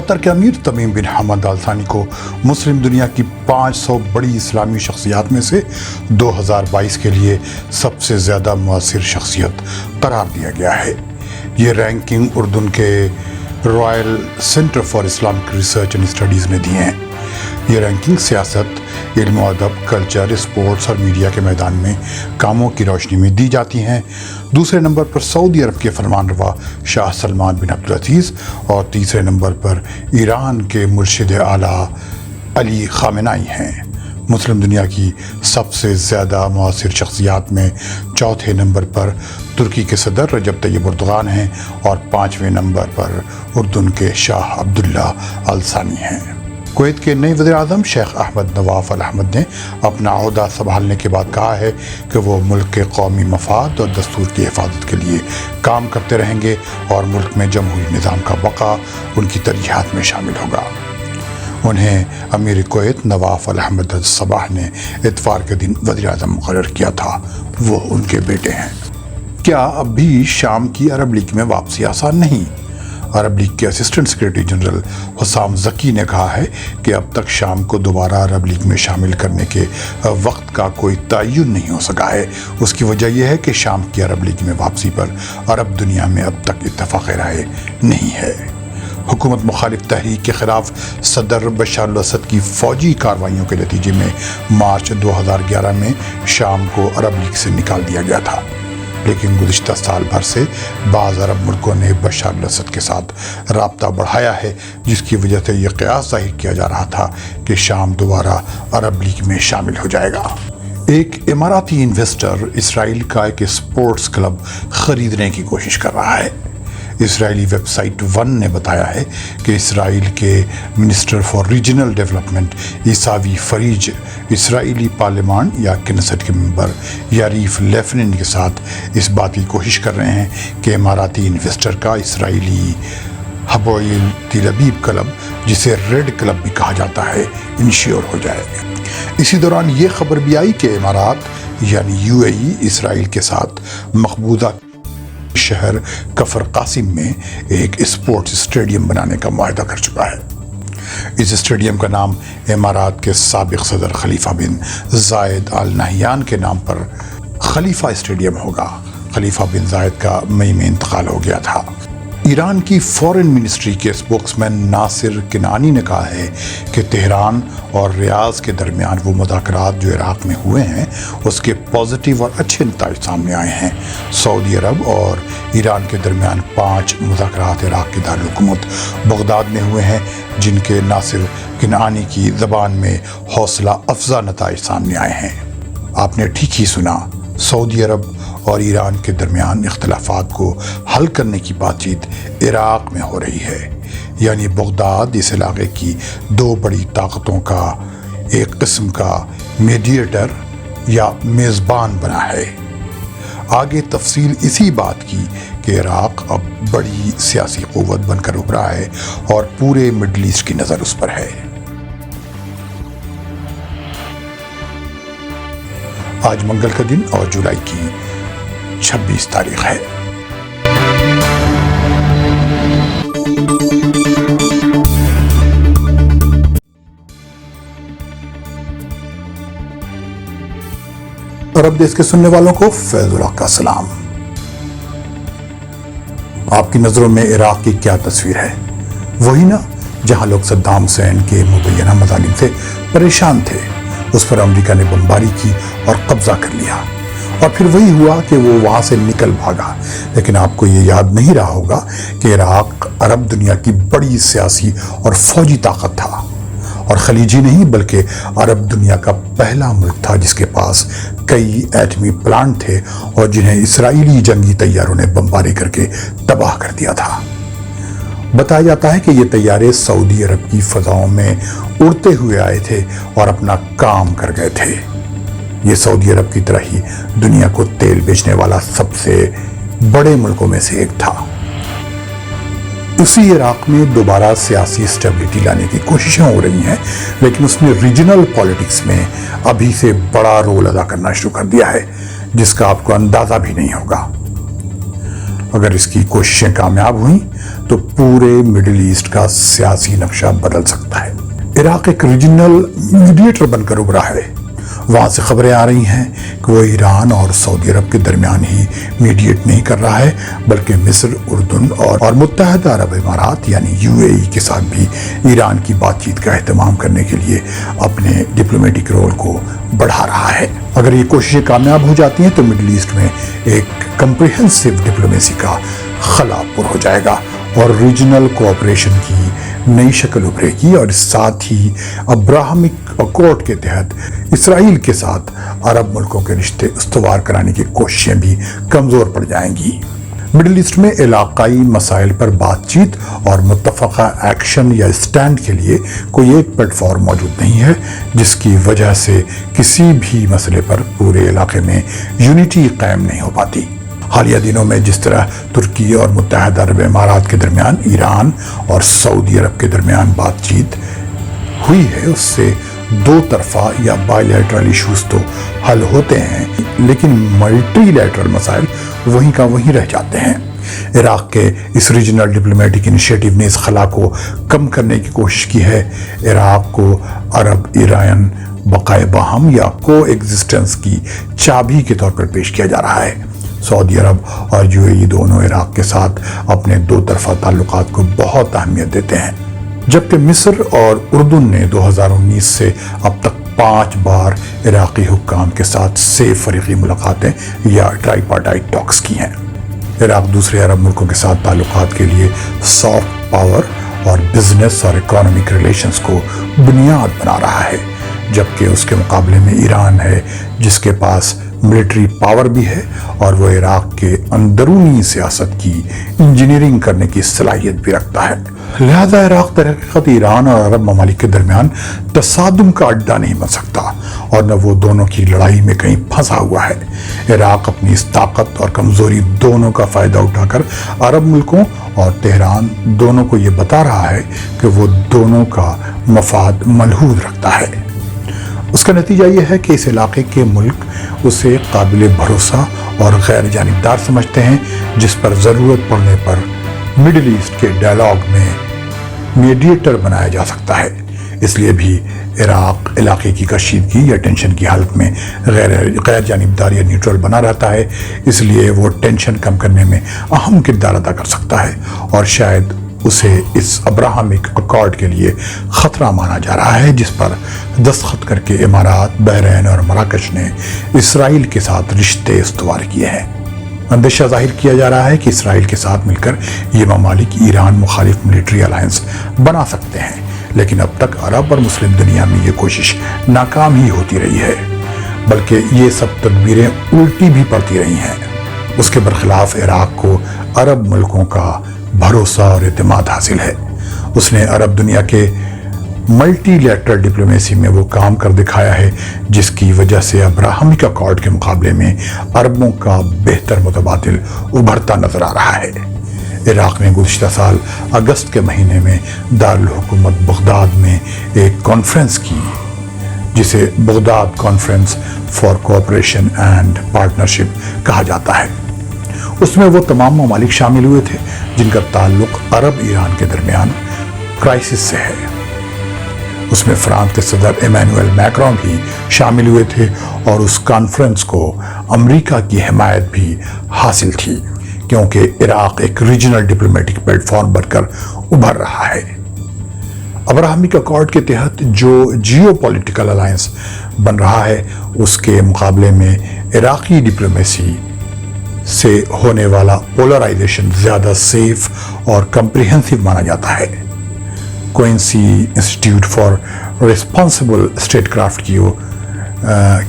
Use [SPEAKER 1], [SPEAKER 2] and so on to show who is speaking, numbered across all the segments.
[SPEAKER 1] قطر کے امیر تمیم بن حمد آل ثانی کو مسلم دنیا کی 500 بڑی اسلامی شخصیات میں سے 2022 کے لیے سب سے زیادہ مؤثر شخصیت قرار دیا گیا ہے۔ یہ رینکنگ اردن کے Royal centre for Islamic research and studies نے دی ہیں۔ یہ رینکنگ سیاست، علم و ادب، کلچر، اسپورٹس اور میڈیا کے میدان میں کاموں کی روشنی میں دی جاتی ہیں۔ دوسرے نمبر پر سعودی عرب کے فرمان روا شاہ سلمان بن عبدالعزیز اور تیسرے نمبر پر ایران کے مرشد اعلیٰ علی خامنائی ہیں۔ مسلم دنیا کی سب سے زیادہ مؤثر شخصیات میں چوتھے نمبر پر ترکی کے صدر رجب طیب اردوغان ہیں اور 5ویں نمبر پر اردن کے شاہ عبداللہ آل ثانی ہیں۔ کویت کے نئے وزیر اعظم شیخ احمد نواف ال احمد نے اپنا عہدہ سنبھالنے کے بعد کہا ہے کہ وہ ملک کے قومی مفاد اور دستور کی حفاظت کے لیے کام کرتے رہیں گے اور ملک میں جمہوری نظام کا بقا ان کی ترجیحات میں شامل ہوگا۔ انہیں امیر کویت نواف ال احمد الصباح نے اتوار کے دن وزیر اعظم مقرر کیا تھا۔ وہ ان کے بیٹے ہیں۔ کیا اب بھی شام کی عرب لیگ میں واپسی آسان نہیں؟ عرب لیگ کے اسسٹنٹ سیکرٹری جنرل حسام ذکی نے کہا ہے کہ اب تک شام کو دوبارہ عرب لیگ میں شامل کرنے کے وقت کا کوئی تعین نہیں ہو سکا ہے۔ اس کی وجہ یہ ہے کہ شام کی عرب لیگ میں واپسی پر عرب دنیا میں اب تک اتفاق رائے نہیں ہے۔ حکومت مخالف تحریک کے خلاف صدر بشار الاسد کی فوجی کارروائیوں کے نتیجے میں مارچ 2011 میں شام کو عرب لیگ سے نکال دیا گیا تھا، لیکن گزشتہ سال بھر سے بعض عرب ملکوں نے بشار الاسد کے ساتھ رابطہ بڑھایا ہے، جس کی وجہ سے یہ قیاس ظاہر کیا جا رہا تھا کہ شام دوبارہ عرب لیگ میں شامل ہو جائے گا۔ ایک اماراتی انویسٹر اسرائیل کا ایک اسپورٹس کلب خریدنے کی کوشش کر رہا ہے۔ اسرائیلی ویب سائٹ ون نے بتایا ہے کہ اسرائیل کے minister for regional development Issawi Frej اسرائیلی پارلیمان یا کنیسٹ کے ممبر یاریف لیفنن کے ساتھ اس بات کی کوشش کر رہے ہیں کہ اماراتی انویسٹر کا اسرائیلی ہبوئیل تل ابیب کلب، جسے ریڈ کلب بھی کہا جاتا ہے، انشور ہو جائے۔ اسی دوران یہ خبر بھی آئی کہ امارات یعنی UAE اسرائیل کے ساتھ مقبوضہ شہر کفر قاسم میں ایک اسپورٹس اسٹیڈیم بنانے کا معاہدہ کر چکا ہے۔ اس اسٹیڈیم کا نام امارات کے سابق صدر خلیفہ بن زائد آل نہیان کے نام پر خلیفہ اسٹیڈیم ہوگا۔ خلیفہ بن زائد کا مئی میں انتقال ہو گیا تھا۔ ایران کی فورن منسٹری کے اسپوکس مین ناصر کنعانی نے کہا ہے کہ تہران اور ریاض کے درمیان وہ مذاکرات جو عراق میں ہوئے ہیں اس کے پازیٹیو اور اچھے نتائج سامنے آئے ہیں۔ سعودی عرب اور ایران کے درمیان 5 مذاکرات عراق کے دارالحکومت بغداد میں ہوئے ہیں، جن کے ناصر کنعانی کی زبان میں حوصلہ افزا نتائج سامنے آئے ہیں۔ آپ نے ٹھیک ہی سنا، سعودی عرب اور ایران کے درمیان اختلافات کو حل کرنے کی بات چیت عراق میں ہو رہی ہے، یعنی بغداد اس علاقے کی 2 بڑی طاقتوں کا ایک قسم کا میڈیٹر یا میزبان بنا ہے۔ آگے تفصیل اسی بات کی کہ عراق اب بڑی سیاسی قوت بن کر ابھرا ہے اور پورے مڈل ایسٹ کی نظر اس پر ہے۔ آج منگل کا دن اور جولائی کی 26 تاریخ ہے۔ عرب دیش کے سننے والوں کو فیض اللہ کا سلام۔ آپ کی نظروں میں عراق کی کیا تصویر ہے؟ وہی نا جہاں لوگ صدام حسین کے مبینہ مظالم سے پریشان تھے، اس پر امریکہ نے بمباری کی اور قبضہ کر لیا، اور پھر وہی ہوا کہ وہ وہاں سے نکل بھاگا۔ لیکن آپ کو یہ یاد نہیں رہا ہوگا کہ عراق عرب دنیا کی بڑی سیاسی اور فوجی طاقت تھا، اور خلیجی نہیں بلکہ عرب دنیا کا پہلا ملک تھا جس کے پاس کئی ایٹمی پلانٹ تھے اور جنہیں اسرائیلی جنگی طیاروں نے بمباری کر کے تباہ کر دیا تھا۔ بتایا جاتا ہے کہ یہ طیارے سعودی عرب کی فضاؤں میں اڑتے ہوئے آئے تھے اور اپنا کام کر گئے تھے۔ یہ سعودی عرب کی طرح ہی دنیا کو تیل بیچنے والا سب سے بڑے ملکوں میں سے ایک تھا۔ اسی عراق میں دوبارہ سیاسی اسٹیبلٹی لانے کی کوششیں ہو رہی ہیں، لیکن اس نے ریجنل پالیٹکس میں ابھی سے بڑا رول ادا کرنا شروع کر دیا ہے، جس کا آپ کو اندازہ بھی نہیں ہوگا۔ اگر اس کی کوششیں کامیاب ہوئیں تو پورے مڈل ایسٹ کا سیاسی نقشہ بدل سکتا ہے۔ عراق ایک ریجنل میڈیٹر بن کر ابھرا ہے۔ وہاں سے خبریں آ رہی ہیں کہ وہ ایران اور سعودی عرب کے درمیان ہی میڈیٹ نہیں کر رہا ہے، بلکہ مصر، اردن اور متحدہ عرب امارات یعنی UAE کے ساتھ بھی ایران کی بات چیت کا اہتمام کرنے کے لیے اپنے ڈپلومیٹک رول کو بڑھا رہا ہے۔ اگر یہ کوششیں کامیاب ہو جاتی ہیں تو مڈل ایسٹ میں ایک کمپریہنسو ڈپلومیسی کا خلا پر ہو جائے گا اور ریجنل کوآپریشن کی نئی شکل ابھرے گی، اور اس ساتھ ہی ابراہمک اکارڈ کے تحت اسرائیل کے ساتھ عرب ملکوں کے رشتے استوار کرانے کی کوششیں بھی کمزور پڑ جائیں گی۔ مڈل ایسٹ میں علاقائی مسائل پر بات چیت اور متفقہ ایکشن یا اسٹینڈ کے لیے کوئی ایک پلیٹ فارم موجود نہیں ہے، جس کی وجہ سے کسی بھی مسئلے پر پورے علاقے میں یونٹی قائم نہیں ہو پاتی۔ حالیہ دنوں میں جس طرح ترکی اور متحدہ عرب امارات کے درمیان ایران اور سعودی عرب کے درمیان بات چیت ہوئی ہے، اس سے دو طرفہ یا بائی لیٹرل ایشوز تو حل ہوتے ہیں، لیکن ملٹی لیٹرل مسائل وہیں کا وہیں رہ جاتے ہیں۔ عراق کے اس ریجنل ڈپلومیٹک انیشیٹو نے اس خلا کو کم کرنے کی کوشش کی ہے۔ عراق کو عرب ایران بقائے باہم یا کو ایگزسٹنس کی چابی کے طور پر پیش کیا جا رہا ہے۔ سعودی عرب اور UAE دونوں عراق کے ساتھ اپنے دو طرفہ تعلقات کو بہت اہمیت دیتے ہیں، جبکہ مصر اور اردن نے 2019 سے اب تک 5 بار عراقی حکام کے ساتھ سیف فریقی ملاقاتیں یا ٹرائی پارٹائٹ ٹاکس کی ہیں۔ عراق دوسرے عرب ملکوں کے ساتھ تعلقات کے لیے سافٹ پاور اور بزنس اور اکانومک ریلیشنز کو بنیاد بنا رہا ہے، جبکہ اس کے مقابلے میں ایران ہے جس کے پاس ملٹری پاور بھی ہے اور وہ عراق کے اندرونی سیاست کی انجینئرنگ کرنے کی صلاحیت بھی رکھتا ہے۔ لہذا عراق در حقیقت ایران اور عرب ممالک کے درمیان تصادم کا اڈا نہیں بن سکتا اور نہ وہ دونوں کی لڑائی میں کہیں پھنسا ہوا ہے۔ عراق اپنی اس طاقت اور کمزوری دونوں کا فائدہ اٹھا کر عرب ملکوں اور تہران دونوں کو یہ بتا رہا ہے کہ وہ دونوں کا مفاد ملحوظ رکھتا ہے۔ اس کا نتیجہ یہ ہے کہ اس علاقے کے ملک اسے قابل بھروسہ اور غیر جانبدار سمجھتے ہیں، جس پر ضرورت پڑنے پر مڈل ایسٹ کے ڈائلاگ میں میڈیٹر بنایا جا سکتا ہے۔ اس لیے بھی عراق علاقے کی کشیدگی یا ٹینشن کی حالت میں غیر جانبدار یا نیوٹرل بنا رہتا ہے۔ اس لیے وہ ٹینشن کم کرنے میں اہم کردار ادا کر سکتا ہے، اور شاید اسے اس ابراہمک اکارڈ کے لیے خطرہ مانا جا رہا ہے، جس پر دستخط کر کے امارات، بحرین اور مراکش نے اسرائیل کے ساتھ رشتے استوار کیے ہیں۔ اندیشہ ظاہر کیا جا رہا ہے کہ اسرائیل کے ساتھ مل کر یہ ممالک ایران مخالف ملٹری الائنس بنا سکتے ہیں، لیکن اب تک عرب اور مسلم دنیا میں یہ کوشش ناکام ہی ہوتی رہی ہے، بلکہ یہ سب تدبیریں الٹی بھی پڑتی رہی ہیں۔ اس کے برخلاف عراق کو عرب ملکوں کا بھروسہ اور اعتماد حاصل ہے۔ اس نے عرب دنیا کے ملٹی لیٹرل ڈپلومیسی میں وہ کام کر دکھایا ہے جس کی وجہ سے ابراہمک اکارڈ کے مقابلے میں عربوں کا بہتر متبادل ابھرتا نظر آ رہا ہے۔ عراق نے گزشتہ سال اگست کے مہینے میں دارالحکومت بغداد میں ایک کانفرنس کی، جسے Baghdad conference for cooperation and partnership کہا جاتا ہے۔ اس میں وہ تمام ممالک شامل ہوئے تھے جن کا تعلق عرب ایران کے درمیان کرائسس سے ہے۔ اس میں فرانس کے صدر ایمینوئل میکرون بھی شامل ہوئے تھے، اور اس کانفرنس کو امریکہ کی حمایت بھی حاصل تھی، کیونکہ عراق ایک ریجنل ڈپلومیٹک پلیٹ فارم بن کر ابھر رہا ہے۔ ابراہمک اکارڈ کے تحت جو جیو پولیٹیکل الائنس بن رہا ہے، اس کے مقابلے میں عراقی ڈپلومیسی سے ہونے والا پولرائزیشن زیادہ سیف اور کمپریہنسو مانا جاتا ہے۔ Quincey institute for responsible state craft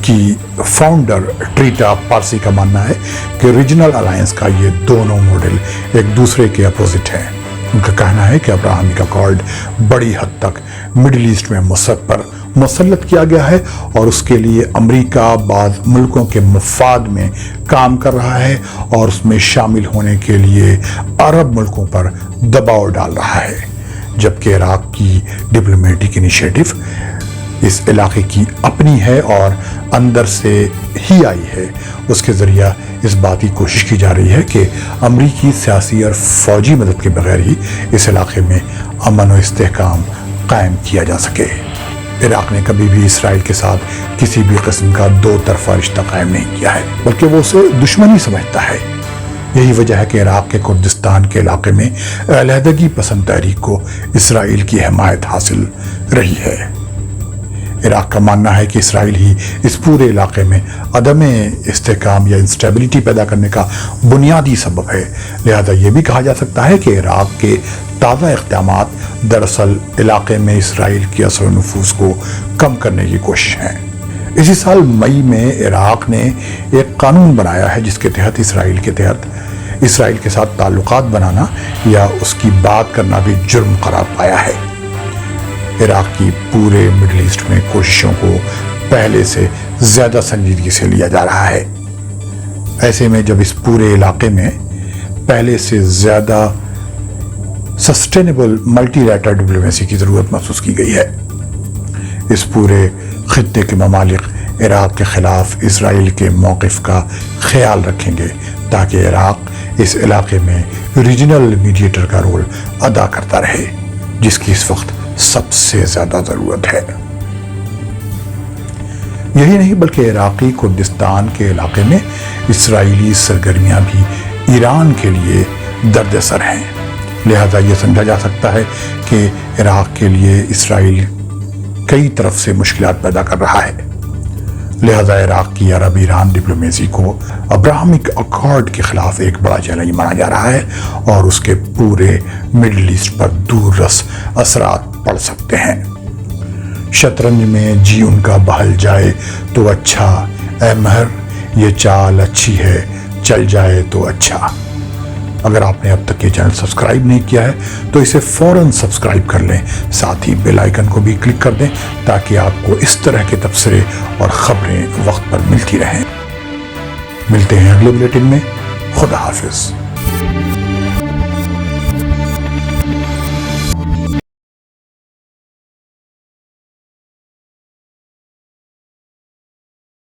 [SPEAKER 1] کی فاؤنڈر ٹریٹا پارسی کا ماننا ہے کہ ریجنل الائنس کا یہ دونوں ماڈل ایک دوسرے کے اپوزٹ ہیں۔ ان کا کہنا ہے کہ ابراہمک اکارڈ بڑی حد تک مڈل ایسٹ میں مسد پر مسلط کیا گیا ہے، اور اس کے لیے امریکہ بعض ملکوں کے مفاد میں کام کر رہا ہے اور اس میں شامل ہونے کے لیے عرب ملکوں پر دباؤ ڈال رہا ہے، جبکہ عراق کی ڈپلومیٹک انیشیٹو اس علاقے کی اپنی ہے اور اندر سے ہی آئی ہے، اس کے ذریعہ اس بات کی کوشش کی جا رہی ہے کہ امریکی سیاسی اور فوجی مدد کے بغیر ہی اس علاقے میں امن و استحکام قائم کیا جا سکے۔ عراق نے کبھی بھی اسرائیل کے ساتھ کسی بھی قسم کا دو طرفہ رشتہ قائم نہیں کیا ہے، بلکہ وہ اسے دشمنی سمجھتا ہے۔ یہی وجہ ہے کہ عراق کے کردستان کے علاقے میں علیحدگی پسند تحریک کو اسرائیل کی حمایت حاصل رہی ہے۔ عراق کا ماننا ہے کہ اسرائیل ہی اس پورے علاقے میں عدم استحکام یا انسٹیبلٹی پیدا کرنے کا بنیادی سبب ہے، لہذا یہ بھی کہا جا سکتا ہے کہ عراق کے تازہ اقدامات دراصل علاقے میں اسرائیل کے اثر و نفوذ کو کم کرنے کی کوشش ہیں۔ اسی سال مئی میں عراق نے ایک قانون بنایا ہے جس کے تحت اسرائیل کے ساتھ تعلقات بنانا یا اس کی بات کرنا بھی جرم قرار پایا ہے۔ عراق کی پورے مڈل ایسٹ میں کوششوں کو پہلے سے زیادہ سنجیدگی سے لیا جا رہا ہے۔ ایسے میں جب اس پورے علاقے میں پہلے سے زیادہ سسٹینیبل ملٹی لیٹرل ڈپلومیسی کی ضرورت محسوس کی گئی ہے، اس پورے خطے کے ممالک عراق کے خلاف اسرائیل کے موقف کا خیال رکھیں گے تاکہ عراق اس علاقے میں ریجنل میڈیٹر کا رول ادا کرتا رہے، جس کی اس وقت سب سے زیادہ ضرورت ہے۔ یہی نہیں بلکہ عراقی کردستان کے علاقے میں اسرائیلی سرگرمیاں بھی ایران کے لیے درد سر ہیں، لہذا یہ سمجھا جا سکتا ہے کہ عراق کے لیے اسرائیل کئی طرف سے مشکلات پیدا کر رہا ہے، لہذا عراق کی عرب ایران ڈپلومیسی کو ابراہمک اکارڈ کے خلاف ایک بڑا چیلنج مانا جا رہا ہے اور اس کے پورے مڈل ایسٹ پر دور رس اثرات پڑ سکتے ہیں۔ شطرنج میں جی ان کا بہل جائے تو اچھا، اے مہر یہ چال اچھی ہے، چل جائے تو اچھا۔ اگر آپ نے اب تک یہ چینل سبسکرائب نہیں کیا ہے تو اسے فوراً سبسکرائب کر لیں، ساتھ ہی بیل آئیکن کو بھی کلک کر دیں تاکہ آپ کو اس طرح کے تبصرے اور خبریں وقت پر ملتی رہیں۔ ملتے ہیں اگلے بلیٹن میں۔ خدا حافظ۔